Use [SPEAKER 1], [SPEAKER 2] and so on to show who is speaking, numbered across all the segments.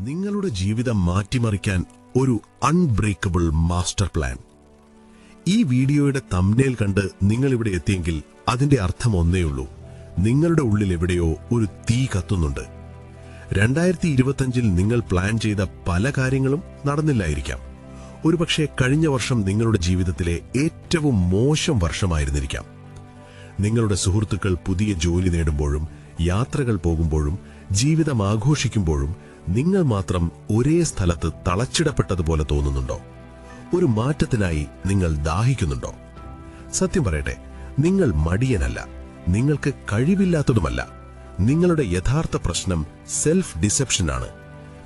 [SPEAKER 1] നിങ്ങളുടെ ജീവിതം മാറ്റിമറിക്കാൻ ഒരു അൺബ്രേക്കബിൾ മാസ്റ്റർ പ്ലാൻ. ഈ വീഡിയോയുടെ തംബ്നെയിൽ കണ്ട് നിങ്ങൾ ഇവിടെ എത്തിയെങ്കിൽ അതിന്റെ അർത്ഥം ഒന്നേയുള്ളൂ: നിങ്ങളുടെ ഉള്ളിൽ എവിടെയോ ഒരു തീ കത്തുന്നുണ്ട്. 2025-ൽ നിങ്ങൾ പ്ലാൻ ചെയ്ത പല കാര്യങ്ങളും നടന്നില്ലായിരിക്കാം. ഒരുപക്ഷെ കഴിഞ്ഞ വർഷം നിങ്ങളുടെ ജീവിതത്തിലെ ഏറ്റവും മോശം വർഷമായിരുന്നിരിക്കാം. നിങ്ങളുടെ സുഹൃത്തുക്കൾ പുതിയ ജോലി നേടുമ്പോഴും യാത്രകൾ പോകുമ്പോഴും ജീവിതം ആഘോഷിക്കുമ്പോഴും നിങ്ങൾ മാത്രം ഒരേ സ്ഥലത്ത് തളച്ചിടപ്പെട്ടതുപോലെ തോന്നുന്നുണ്ടോ? ഒരു മാറ്റത്തിനായി നിങ്ങൾ ദാഹിക്കുന്നുണ്ടോ? സത്യം പറയട്ടെ, നിങ്ങൾ മടിയനല്ല, നിങ്ങൾക്ക് കഴിവില്ലാത്തതുമല്ല. നിങ്ങളുടെ യഥാർത്ഥ പ്രശ്നം സെൽഫ് ഡിസെപ്ഷനാണ്.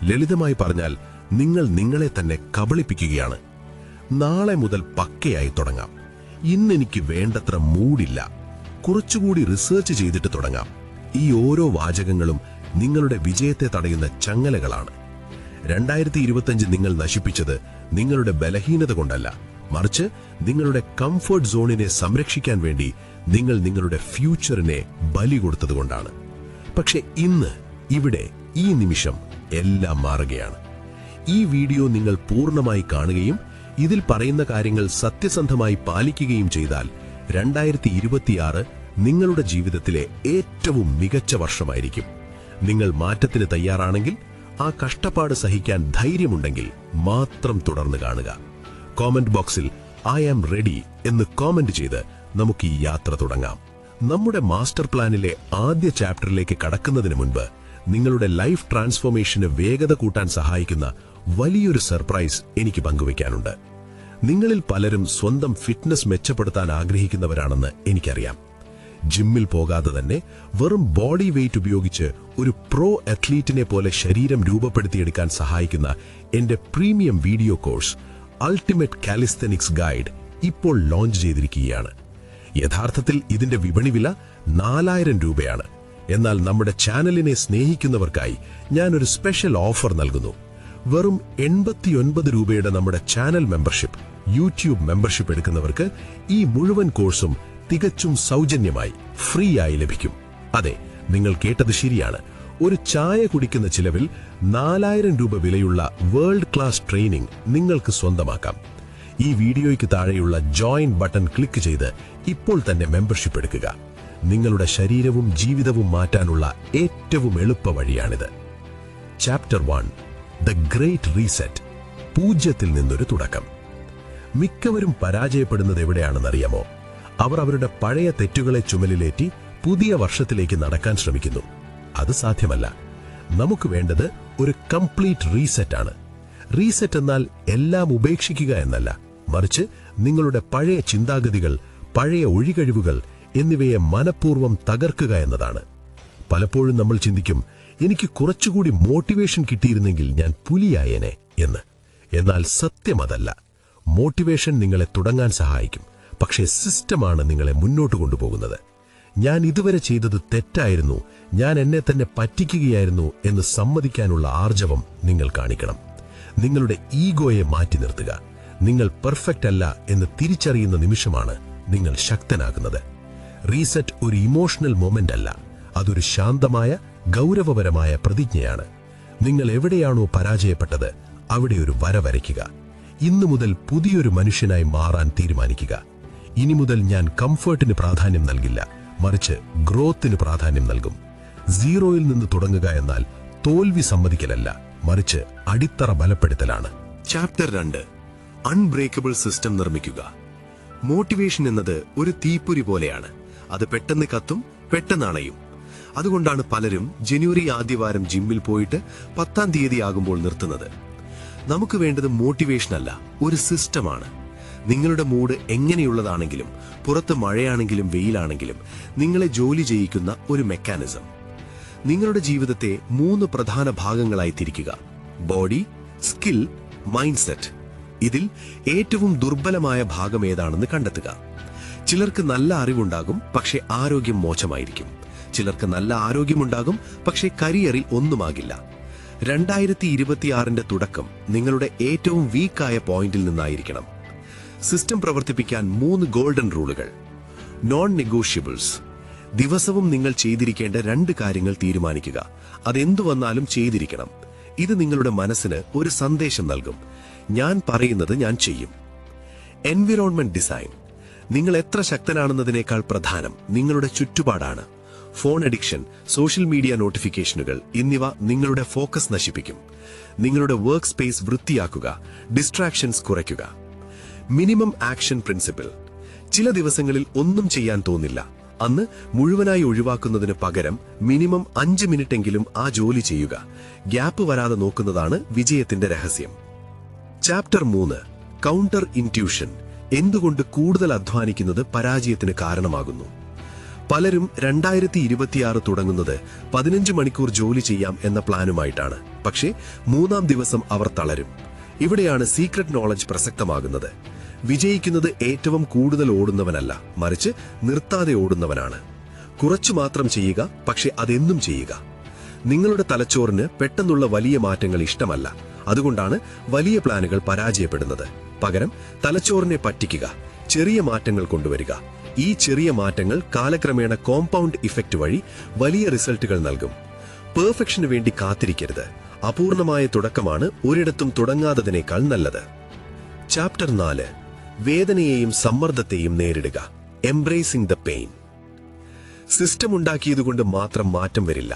[SPEAKER 1] ലളിതമായി പറഞ്ഞാൽ, നിങ്ങൾ നിങ്ങളെ തന്നെ കബളിപ്പിക്കുകയാണ്. നാളെ മുതൽ പക്കയായി തുടങ്ങാം. ഇന്നെനിക്ക് വേണ്ടത്ര മൂഡില്ല, കുറച്ചുകൂടി റിസർച്ച് ചെയ്തിട്ട് തുടങ്ങാം. ഈ ഓരോ വാചകങ്ങളും നിങ്ങളുടെ വിജയത്തെ തടയുന്ന ചങ്ങലകളാണ്. 2025 നിങ്ങൾ നശിപ്പിച്ചത് നിങ്ങളുടെ ബലഹീനത കൊണ്ടല്ല, മറിച്ച് നിങ്ങളുടെ കംഫർട്ട് സോണിനെ സംരക്ഷിക്കാൻ വേണ്ടി നിങ്ങൾ നിങ്ങളുടെ ഫ്യൂച്ചറിനെ ബലി കൊടുത്തതുകൊണ്ടാണ്. പക്ഷെ ഇന്ന്, ഇവിടെ, ഈ നിമിഷം എല്ലാം മാറുകയാണ്. ഈ വീഡിയോ നിങ്ങൾ പൂർണ്ണമായി കാണുകയും ഇതിൽ പറയുന്ന കാര്യങ്ങൾ സത്യസന്ധമായി പാലിക്കുകയും ചെയ്താൽ 2026 നിങ്ങളുടെ ജീവിതത്തിലെ ഏറ്റവും മികച്ച വർഷമായിരിക്കും. നിങ്ങൾ മാറ്റത്തിന് തയ്യാറാണെങ്കിൽ, ആ കഷ്ടപ്പാട് സഹിക്കാൻ ധൈര്യമുണ്ടെങ്കിൽ മാത്രം തുടർന്ന് കാണുക. കോമന്റ് ബോക്സിൽ "ഐ ആം റെഡി" എന്ന് കോമന്റ് ചെയ്ത് നമുക്ക് ഈ യാത്ര തുടങ്ങാം. നമ്മുടെ മാസ്റ്റർ പ്ലാനിലെ ആദ്യ ചാപ്റ്ററിലേക്ക് കടക്കുന്നതിന് മുൻപ് നിങ്ങളുടെ ലൈഫ് ട്രാൻസ്ഫോർമേഷന് വേഗത കൂട്ടാൻ സഹായിക്കുന്ന വലിയൊരു സർപ്രൈസ് എനിക്ക് പങ്കുവയ്ക്കാനുണ്ട്. നിങ്ങളിൽ പലരും സ്വന്തം ഫിറ്റ്നസ് മെച്ചപ്പെടുത്താൻ ആഗ്രഹിക്കുന്നവരാണെന്ന് എനിക്കറിയാം. ജിമ്മിൽ പോകാതെ തന്നെ വെറും ബോഡി വെയ്റ്റ് ഉപയോഗിച്ച് ഒരു പ്രോ അത്ലീറ്റിനെ പോലെ ശരീരം രൂപപ്പെടുത്തിയെടുക്കാൻ സഹായിക്കുന്ന എന്റെ premium video course ultimate calisthenics guide ഇപ്പോൾ ലോഞ്ച് ചെയ്തിരിക്കുകയാണ്. യഥാർത്ഥത്തിൽ ഇതിന്റെ വിപണി വില 4000 രൂപയാണ്. എന്നാൽ നമ്മുടെ ചാനലിനെ സ്നേഹിക്കുന്നവർക്കായി ഞാനൊരു സ്പെഷ്യൽ ഓഫർ നൽകുന്നു. വെറും 89 രൂപയുടെ നമ്മുടെ ചാനൽ മെമ്പർഷിപ്പ്, യൂട്യൂബ് മെമ്പർഷിപ്പ് എടുക്കുന്നവർക്ക് ഈ മുഴുവൻ കോഴ്സും തികച്ചും സൗജന്യമായി, ഫ്രീ ആയി ലഭിക്കും. അതെ, നിങ്ങൾ കേട്ടത് ശരിയാണ്. ഒരു ചായ കുടിക്കുന്ന ചിലവിൽ 4000 രൂപ വിലയുള്ള വേൾഡ് ക്ലാസ് ട്രെയിനിങ് നിങ്ങൾക്ക് സ്വന്തമാക്കാം. ഈ വീഡിയോയ്ക്ക് താഴെയുള്ള ജോയിൻ ബട്ടൺ ക്ലിക്ക് ചെയ്ത് ഇപ്പോൾ തന്നെ മെമ്പർഷിപ്പ് എടുക്കുക. നിങ്ങളുടെ ശരീരവും ജീവിതവും മാറ്റാനുള്ള ഏറ്റവും എളുപ്പ വഴിയാണിത്. Chapter 1: the great reset. പൂജ്യത്തിൽ നിന്നൊരു തുടക്കം. മിക്കവരും പരാജയപ്പെടുന്നത് എവിടെയാണെന്നറിയാമോ? അവർ അവരുടെ പഴയ തെറ്റുകളെ ചുമലിലേറ്റി പുതിയ വർഷത്തിലേക്ക് നടക്കാൻ ശ്രമിക്കുന്നു. അത് സാധ്യമല്ല. നമുക്ക് വേണ്ടത് ഒരു കംപ്ലീറ്റ് റീസെറ്റ് ആണ്. റീസെറ്റ് എന്നാൽ എല്ലാം ഉപേക്ഷിക്കുക എന്നല്ല, മറിച്ച് നിങ്ങളുടെ പഴയ ചിന്താഗതികൾ, പഴയ ഒഴികഴിവുകൾ എന്നിവയെ മനഃപൂർവ്വം തകർക്കുക എന്നതാണ്. പലപ്പോഴും നമ്മൾ ചിന്തിക്കും, എനിക്ക് കുറച്ചുകൂടി മോട്ടിവേഷൻ കിട്ടിയിരുന്നെങ്കിൽ ഞാൻ പുലിയായേനെ എന്ന്. എന്നാൽ സത്യം അതല്ല. മോട്ടിവേഷൻ നിങ്ങളെ തുടങ്ങാൻ സഹായിക്കും, പക്ഷേ സിസ്റ്റമാണ് നിങ്ങളെ മുന്നോട്ട് കൊണ്ടുപോകുന്നത്. ഞാൻ ഇതുവരെ ചെയ്തത് തെറ്റായിരുന്നു, ഞാൻ എന്നെ തന്നെ പറ്റിക്കുകയായിരുന്നു എന്ന് സമ്മതിക്കാനുള്ള ആർജവം നിങ്ങൾ കാണിക്കണം. നിങ്ങളുടെ ഈഗോയെ മാറ്റി നിർത്തുക. നിങ്ങൾ പെർഫെക്റ്റ് അല്ല എന്ന് തിരിച്ചറിയുന്ന നിമിഷമാണ് നിങ്ങൾ ശക്തനാകുന്നത്. റീസെറ്റ് ഒരു ഇമോഷണൽ മൊമെന്റ് അല്ല, അതൊരു ശാന്തമായ, ഗൗരവപരമായ പ്രതിജ്ഞയാണ്. നിങ്ങൾ എവിടെയാണോ പരാജയപ്പെട്ടത് അവിടെ ഒരു വര വരയ്ക്കുക. ഇന്നു മുതൽ പുതിയൊരു മനുഷ്യനായി മാറാൻ തീരുമാനിക്കുക. ഇനി മുതൽ ഞാൻ കംഫർട്ടിന് പ്രാധാന്യം നൽകില്ല, മറിച്ച് ഗ്രോത്തിന് പ്രാധാന്യം നൽകും. സീറോയിൽ നിന്ന് തുടങ്ങുക എന്നാൽ തോൽവി സമ്മതിക്കലല്ല, മറിച്ച് അടിത്തറ ബലപ്പെടുത്തലാണ്. ചാപ്റ്റർ 2: അൺബ്രേക്കബിൾ സിസ്റ്റം നിർമ്മിക്കുക. മോട്ടിവേഷൻ എന്നത് ഒരു തീപ്പൊരി പോലെയാണ്. അത് പെട്ടെന്ന് കത്തും, പെട്ടെന്ന് അണയും. അതുകൊണ്ടാണ് പലരും ജനുവരി ആദ്യവാരം ജിമ്മിൽ പോയിട്ട് 10-ാം തീയതി ആകുമ്പോൾ നിർത്തുന്നത്. നമുക്ക് വേണ്ടത് മോട്ടിവേഷൻ അല്ല, ഒരു സിസ്റ്റമാണ്. നിങ്ങളുടെ മൂഡ് എങ്ങനെയുള്ളതാണെങ്കിലും, പുറത്ത് മഴയാണെങ്കിലും വെയിലാണെങ്കിലും, നിങ്ങളെ ജോലി ചെയ്യിക്കുന്ന ഒരു മെക്കാനിസം. നിങ്ങളുടെ ജീവിതത്തെ 3 പ്രധാന ഭാഗങ്ങളായി തിരിക്കുക: ബോഡി, സ്കിൽ, മൈൻഡ് സെറ്റ്. ഇതിൽ ഏറ്റവും ദുർബലമായ ഭാഗം ഏതാണെന്ന് കണ്ടെത്തുക. ചിലർക്ക് നല്ല അറിവുണ്ടാകും, പക്ഷേ ആരോഗ്യം മോശമായിരിക്കും. ചിലർക്ക് നല്ല ആരോഗ്യമുണ്ടാകും, പക്ഷേ കരിയറിൽ ഒന്നുമാകില്ല. 2026-ന്റെ തുടക്കം നിങ്ങളുടെ ഏറ്റവും വീക്കായ പോയിന്റിൽ നിന്നായിരിക്കണം. സിസ്റ്റം പ്രവർത്തിപ്പിക്കാൻ 3 ഗോൾഡൻ റൂളുകൾ. നോൺ നെഗോഷ്യബിൾസ്. ദിവസവും നിങ്ങൾ ചെയ്തിരിക്കേണ്ട 2 കാര്യങ്ങൾ തീരുമാനിക്കുക. അതെന്തു വന്നാലും ചെയ്തിരിക്കണം. ഇത് നിങ്ങളുടെ മനസ്സിന് ഒരു സന്ദേശം നൽകും. ഞാൻ പറയുന്നത് ഞാൻ ചെയ്യും. Environment design. നിങ്ങൾ എത്ര ശക്തനാണെന്നതിനേക്കാൾ പ്രധാനം നിങ്ങളുടെ ചുറ്റുപാടാണ്. ഫോൺ അഡിക്ഷൻ, സോഷ്യൽ മീഡിയ നോട്ടിഫിക്കേഷനുകൾ എന്നിവ നിങ്ങളുടെ ഫോക്കസ് നശിപ്പിക്കും. നിങ്ങളുടെ വർക്ക് സ്പേസ് വൃത്തിയാക്കുക, ഡിസ്ട്രാക്ഷൻസ് കുറയ്ക്കുക. Minimum action principle. ചില ദിവസങ്ങളിൽ ഒന്നും ചെയ്യാൻ തോന്നില്ല. അന്ന് മുഴുവനായി ഒഴിവാക്കുന്നതിന് പകരം മിനിമം 5 മിനിറ്റെങ്കിലും ആ ജോലി ചെയ്യുക. ഗ്യാപ്പ് വരാതെ നോക്കുന്നതാണ് വിജയത്തിന്റെ രഹസ്യം. ചാപ്റ്റർ 3. Counter intuition. എന്തുകൊണ്ട് കൂടുതൽ അധ്വാനിക്കുന്നത് പരാജയത്തിന് കാരണമാകുന്നു? പലരും 2026 തുടങ്ങുന്നത് 15 മണിക്കൂർ ജോലി ചെയ്യാം എന്ന പ്ലാനുമായിട്ടാണ്. പക്ഷേ 3-ാം ദിവസം അവർ തളരും. ഇവിടെയാണ് സീക്രട്ട് നോളജ് പ്രസക്തമാകുന്നത്. വിജയിക്കുന്നത് ഏറ്റവും കൂടുതൽ ഓടുന്നവനല്ല, മറിച്ച് നിർത്താതെ ഓടുന്നവനാണ്. കുറച്ചു മാത്രം ചെയ്യുക, പക്ഷെ അതെന്നും ചെയ്യുക. നിങ്ങളുടെ തലച്ചോറിന് പെട്ടെന്നുള്ള വലിയ മാറ്റങ്ങൾ ഇഷ്ടമല്ല. അതുകൊണ്ടാണ് വലിയ പ്ലാനുകൾ പരാജയപ്പെടുന്നത്. പകരം തലച്ചോറിനെ പറ്റിക്കുക, ചെറിയ മാറ്റങ്ങൾ കൊണ്ടുവരിക. ഈ ചെറിയ മാറ്റങ്ങൾ കാലക്രമേണ കോമ്പൗണ്ട് ഇഫക്റ്റ് വഴി വലിയ റിസൾട്ടുകൾ നൽകും. പെർഫെക്ഷന് വേണ്ടി കാത്തിരിക്കരുത്. അപൂർണമായ തുടക്കമാണ് ഒരിടത്തും തുടങ്ങാത്തതിനേക്കാൾ നല്ലത്. ചാപ്റ്റർ 4. വേദനയെയും സമ്മർദ്ദത്തെയും നേരിടുക. Embracing the pain. സിസ്റ്റം ഉണ്ടാക്കിയതുകൊണ്ട് മാത്രം മാറ്റം വരില്ല.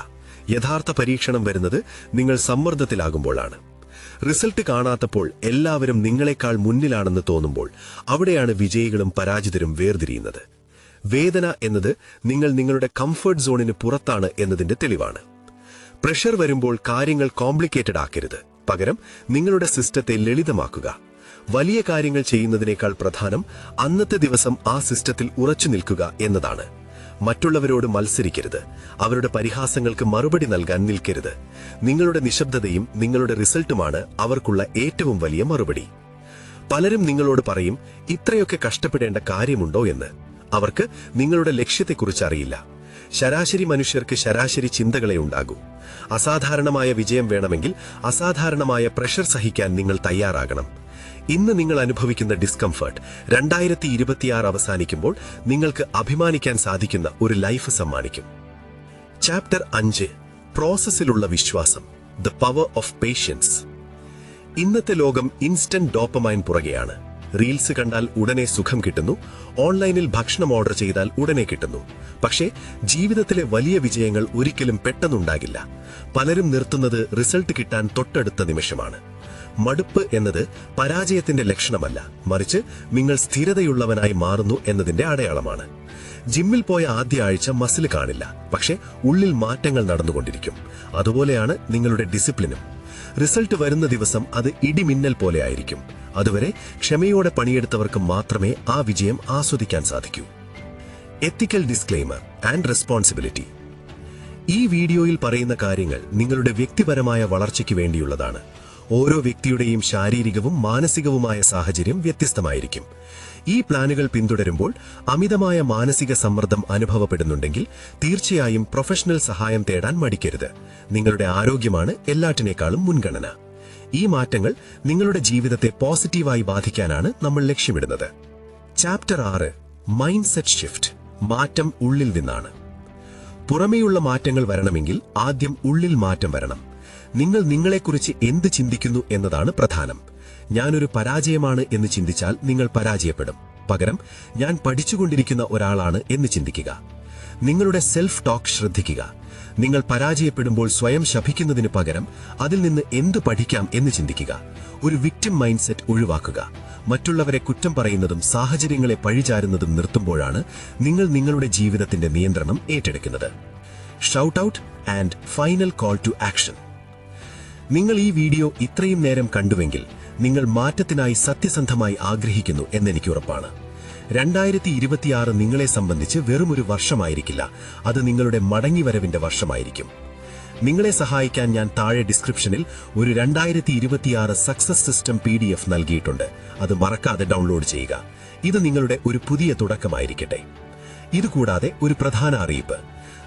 [SPEAKER 1] യഥാർത്ഥ പരീക്ഷണം വരുന്നത് നിങ്ങൾ സമ്മർദ്ദത്തിലാകുമ്പോഴാണ്. റിസൾട്ട് കാണാത്തപ്പോൾ, എല്ലാവരും നിങ്ങളെക്കാൾ മുന്നിലാണെന്ന് തോന്നുമ്പോൾ, അവിടെയാണ് വിജയികളും പരാജിതരും വേർതിരിയുന്നത്. വേദന എന്നത് നിങ്ങൾ നിങ്ങളുടെ കംഫർട്ട് സോണിന് പുറത്താണ് എന്നതിന്റെ തെളിവാണ്. പ്രഷർ വരുമ്പോൾ കാര്യങ്ങൾ കോംപ്ലിക്കേറ്റഡ് ആക്കരുത്. പകരം നിങ്ങളുടെ സിസ്റ്റത്തെ ലളിതമാക്കുക. വലിയ കാര്യങ്ങൾ ചെയ്യുന്നതിനേക്കാൾ പ്രധാനം അന്നത്തെ ദിവസം ആ സിസ്റ്റത്തിൽ ഉറച്ചു നിൽക്കുക എന്നതാണ്. മറ്റുള്ളവരോട് മത്സരിക്കരുത്. അവരുടെ പരിഹാസങ്ങൾക്ക് മറുപടി നൽകാൻ നിൽക്കരുത്. നിങ്ങളുടെ നിശബ്ദതയും നിങ്ങളുടെ റിസൾട്ടുമാണ് അവർക്കുള്ള ഏറ്റവും വലിയ മറുപടി. പലരും നിങ്ങളോട് പറയും, ഇത്രയൊക്കെ കഷ്ടപ്പെടേണ്ട കാര്യമുണ്ടോ എന്ന്. അവർക്ക് നിങ്ങളുടെ ലക്ഷ്യത്തെക്കുറിച്ച് അറിയില്ല. ശരാശരി മനുഷ്യർക്ക് ശരാശരി ചിന്തകളെ ഉണ്ടാകൂ. അസാധാരണമായ വിജയം വേണമെങ്കിൽ അസാധാരണമായ പ്രഷർ സഹിക്കാൻ നിങ്ങൾ തയ്യാറാകണം. ഇന്ന് നിങ്ങൾ അനുഭവിക്കുന്ന ഡിസ്കംഫർട്ട് 2026 അവസാനിക്കുമ്പോൾ നിങ്ങൾക്ക് അഭിമാനിക്കാൻ സാധിക്കുന്ന ഒരു ലൈഫ് സമ്മാനിക്കും. ചാപ്റ്റർ 5. പ്രോസസ്സിലുള്ള വിശ്വാസം. The power of patience. ഇന്നത്തെ ലോകം ഇൻസ്റ്റന്റ് ഡോപ്പമൈൻ പുറകെയാണ്. റീൽസ് കണ്ടാൽ ഉടനെ സുഖം കിട്ടുന്നു. ഓൺലൈനിൽ ഭക്ഷണം ഓർഡർ ചെയ്താൽ ഉടനെ കിട്ടുന്നു. പക്ഷേ ജീവിതത്തിലെ വലിയ വിജയങ്ങൾ ഒരിക്കലും പെട്ടെന്നുണ്ടാകില്ല. പലരും നിർത്തുന്നത് റിസൾട്ട് കിട്ടാൻ തൊട്ടടുത്ത നിമിഷമാണ്. മടുപ്പ് എന്നത് പരാജയത്തിന്റെ ലക്ഷണമല്ല, മറിച്ച് നിങ്ങൾ സ്ഥിരതയുള്ളവനായി മാറുന്നു എന്നതിന്റെ അടയാളമാണ്. ജിമ്മിൽ പോയ ആദ്യ ആഴ്ച മസിൽ കാണില്ല, പക്ഷെ ഉള്ളിൽ മാറ്റങ്ങൾ നടന്നുകൊണ്ടിരിക്കും. അതുപോലെയാണ് നിങ്ങളുടെ ഡിസിപ്ലിനും. റിസൾട്ട് വരുന്ന ദിവസം അത് ഇടിമിന്നൽ പോലെ ആയിരിക്കും. അതുവരെ ക്ഷമയോടെ പണിയെടുത്തവർക്ക് മാത്രമേ ആ വിജയം ആസ്വദിക്കാൻ സാധിക്കൂ. എത്തിക്കൽ ഡിസ്ക്ലെയിമർ ആൻഡ് റെസ്പോൺസിബിലിറ്റി. ഈ വീഡിയോയിൽ പറയുന്ന കാര്യങ്ങൾ നിങ്ങളുടെ വ്യക്തിപരമായ വളർച്ചയ്ക്ക് വേണ്ടിയുള്ളതാണ്. ഓരോ വ്യക്തിയുടെയും ശാരീരികവും മാനസികവുമായ സാഹചര്യം വ്യത്യസ്തമായിരിക്കും. ഈ പ്ലാനുകൾ പിന്തുടരുമ്പോൾ അമിതമായ മാനസിക സമ്മർദ്ദം അനുഭവപ്പെടുന്നുണ്ടെങ്കിൽ തീർച്ചയായും പ്രൊഫഷണൽ സഹായം തേടാൻ മടിക്കരുത്. നിങ്ങളുടെ ആരോഗ്യമാണ് എല്ലാറ്റിനേക്കാളും മുൻഗണന. ഈ മാറ്റങ്ങൾ നിങ്ങളുടെ ജീവിതത്തെ പോസിറ്റീവായി ബാധിക്കാനാണ് നമ്മൾ ലക്ഷ്യമിടുന്നത്. ചാപ്റ്റർ 6. Mind set shift. മാറ്റം ഉള്ളിൽ നിന്നാണ്. പുറമേയുള്ള മാറ്റങ്ങൾ വരണമെങ്കിൽ ആദ്യം ഉള്ളിൽ മാറ്റം വരണം. നിങ്ങൾ നിങ്ങളെക്കുറിച്ച് എന്ത് ചിന്തിക്കുന്നു എന്നതാണ് പ്രധാനം. ഞാനൊരു പരാജയമാണ് എന്ന് ചിന്തിച്ചാൽ നിങ്ങൾ പരാജയപ്പെടും. പകരം ഞാൻ പഠിച്ചുകൊണ്ടിരിക്കുന്ന ഒരാളാണ് എന്ന് ചിന്തിക്കുക. നിങ്ങളുടെ സെൽഫ് ടോക്ക് ശ്രദ്ധിക്കുക. നിങ്ങൾ പരാജയപ്പെടുമ്പോൾ സ്വയം ശപിക്കുന്നതിന് പകരം അതിൽ നിന്ന് എന്ത് പഠിക്കാം എന്ന് ചിന്തിക്കുക. ഒരു വിക്ടിം മൈൻഡ് സെറ്റ് ഒഴിവാക്കുക. മറ്റുള്ളവരെ കുറ്റം പറയുന്നതും സാഹചര്യങ്ങളെ പഴിചാരുന്നതും നിർത്തുമ്പോഴാണ് നിങ്ങൾ നിങ്ങളുടെ ജീവിതത്തിന്റെ നിയന്ത്രണം ഏറ്റെടുക്കുന്നത്. Shout out and final call to action. നിങ്ങൾ ഈ വീഡിയോ ഇത്രയും നേരം കണ്ടുവെങ്കിൽ നിങ്ങൾ മാറ്റത്തിനായി സത്യസന്ധമായി ആഗ്രഹിക്കുന്നു എന്നെനിക്ക് ഉറപ്പാണ്. 2026 നിങ്ങളെ സംബന്ധിച്ച് വെറുമൊരു വർഷമായിരിക്കില്ല, അത് നിങ്ങളുടെ മടങ്ങിവരവിന്റെ വർഷമായിരിക്കും. നിങ്ങളെ സഹായിക്കാൻ ഞാൻ താഴെ ഡിസ്ക്രിപ്ഷനിൽ ഒരു 2026 സക്സസ് സിസ്റ്റം PDF നൽകിയിട്ടുണ്ട്. അത് മറക്കാതെ ഡൗൺലോഡ് ചെയ്യുക. ഇത് നിങ്ങളുടെ ഒരു പുതിയ തുടക്കമായിരിക്കട്ടെ. ഇതുകൂടാതെ ഒരു പ്രധാന അറിയിപ്പ്.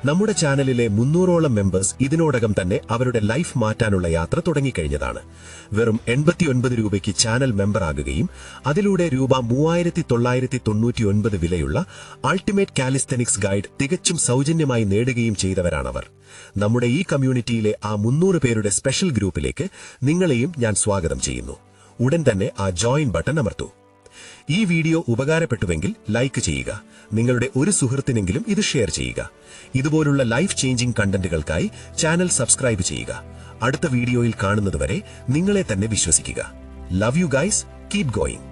[SPEAKER 2] നമ്മുടെ ചാനലിലെ 300ഓളം മെമ്പേഴ്സ് ഇതിനോടകം തന്നെ അവരുടെ ലൈഫ് മാറ്റാനുള്ള യാത്ര തുടങ്ങിക്കഴിഞ്ഞതാണ്. വെറും 89 രൂപയ്ക്ക് ചാനൽ മെമ്പർ ആകുകയും അതിലൂടെ രൂപ 3999 വിലയുള്ള അൾട്ടിമേറ്റ് കാലിസ്തനിക്സ് ഗൈഡ് തികച്ചും സൗജന്യമായി നേടുകയും ചെയ്തവരാണവർ. നമ്മുടെ ഈ കമ്മ്യൂണിറ്റിയിലെ ആ 300 പേരുടെ സ്പെഷ്യൽ ഗ്രൂപ്പിലേക്ക് നിങ്ങളെയും ഞാൻ സ്വാഗതം ചെയ്യുന്നു. ഉടൻ തന്നെ ആ ജോയിൻ ബട്ടൺ അമർത്തൂ. ഈ വീഡിയോ ഉപകാരപ്പെട്ടുവെങ്കിൽ ലൈക്ക് ചെയ്യുക. നിങ്ങളുടെ ഒരു സുഹൃത്തിനെങ്കിലും ഇത് ഷെയർ ചെയ്യുക. ഇതുപോലുള്ള ലൈഫ് ചേഞ്ചിങ് കണ്ടന്റുകൾക്കായി ചാനൽ സബ്സ്ക്രൈബ് ചെയ്യുക. അടുത്ത വീഡിയോയിൽ കാണുന്നതുവരെ നിങ്ങളെ തന്നെ വിശ്വസിക്കുക. Love you guys, keep going.